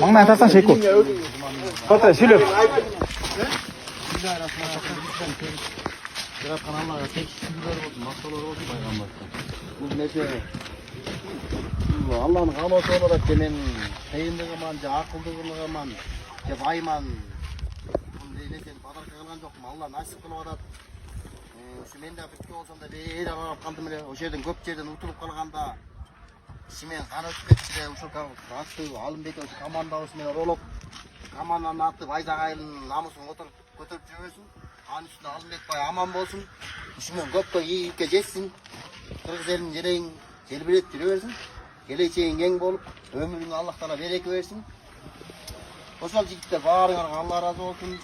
Mangdan tarsan Şeko. Foto söyle. Yaratkan Allah'a tek şükürler olsun, masalar olsun Peygamber'den. Bu nece Allah'ın kanosu olarak gelen kıyındığıman, akıldığıman, bayman, neyleken badarka kılgan jokum. Allah nasip kılıp adat. Şu men de bitki olsam da beyler arap kaldım ele. O yerden köp yerden utulup kalganda Simen kan ötüp ketçide uşul atı Alınbek komanda osmen olup komandanın atı Bayzagay'ın namusun götürüp жүрөсүн. Анын үстүнө Алымбек бай аман болсун. Ушумен көпкө ийгикке жетсин. Кыргыз элинин желегин желбирет жүрө берсин. Келечегиң кең болуп, өмүрүңө Аллах Таала береке берсин. Ошол жигиттер баарыңарга Алла ыраазы болсун.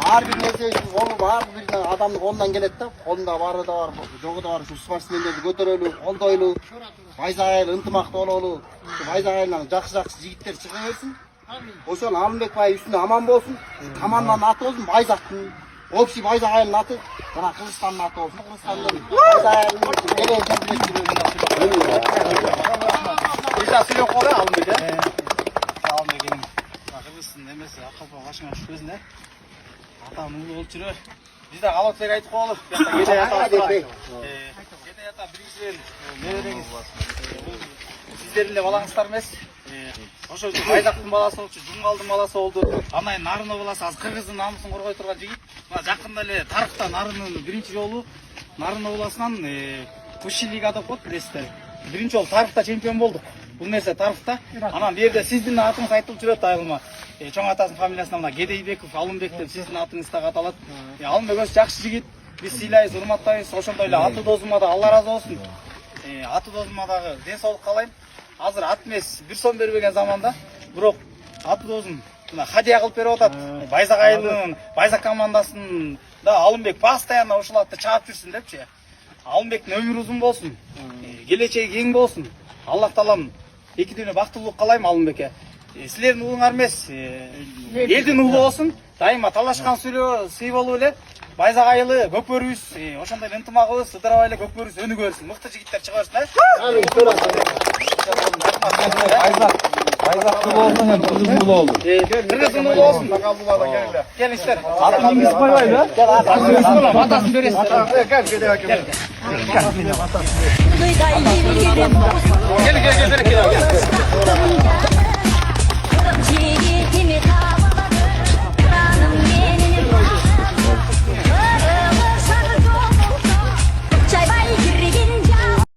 Бар бир нерсе үчүн колу бар бир адамдын колунан келет да, колунда бары да бар, жогу да бар. Ушу спортсмендерди көтөрөлү, колдойлу, Байзагайыл ынтымактуу бололу. Байзагайылдан жакшы жигиттер чыга берсин. Ошол Алымбек бай үстүнө аман болсун. Команданын аты болсун Байзактын. Общий Байзагайылдын аты жана Кыргызстандын аты болсун. Кыргызстандын Байзагайылдын эле сөйлөп кой Алымбек. Almegin. Kırgızsın demesi akılpa başına şüphesinde. Atam ulu olup жүрөр. Biz de Galatasaray aytıp koyalım. Gede yata birinciden neleriniz? Sizlerin de balаңыздар эмес. Ошо Байзактын баласы болчу, Жумгалдын баласы болду. Анан Нарынов баласы аз Кыргыздын намысын коргой турган жигит. Мына жакында эле тарыхта Нарынын биринчи жолу Нарынов баласынан Куши лигада коет билесиздер. Биринчи жолу тарыхта чемпион болдук. Бул нерсе тарыхта. Анан бу жерде сиздин атыңыз айтылып жүрөт айылма. Чоң атасынын фамилиясына мына Гедейбеков, Алымбек деп сиздин атыңыз так аталат. Алымбек өз жакшы жигит. Биз сыйлайбыз, урматтайбыз. Ошондой эле аты досума да Алла ыраазы болсун. Аты досума дагы ден соолук каалайм. Азыр ат эмес, бир сом бербеген заманда, бирок аты досум мына хадия кылып берип атат. Байзагайылдын, Байзак командасынын да Алымбек постоянно ушул атты чаап жүрсүн депчи. Алымбектин өмүрү узун болсун. Келечеги кең болсун. Аллах Таалам эки дүйнө бактылуулук каалайм Алымбекке. Силердин уулуңар эмес, элдин уулу болсун. Дайыма талашкан сый болуп эле. Байзагайылы көкбөрүбүз, ошондой ынтымагыбыз, ыдырабай эле көкбөрүбүз өнүгө берсин. Мыкты жигиттер чыга берсин, Bayzaklı olsun hem Kırgızlı olsun. Kırgızlı olsun. Gelin işte. Atın ismi var mı? Gel abi. Atasını veresin. Gel. Gel.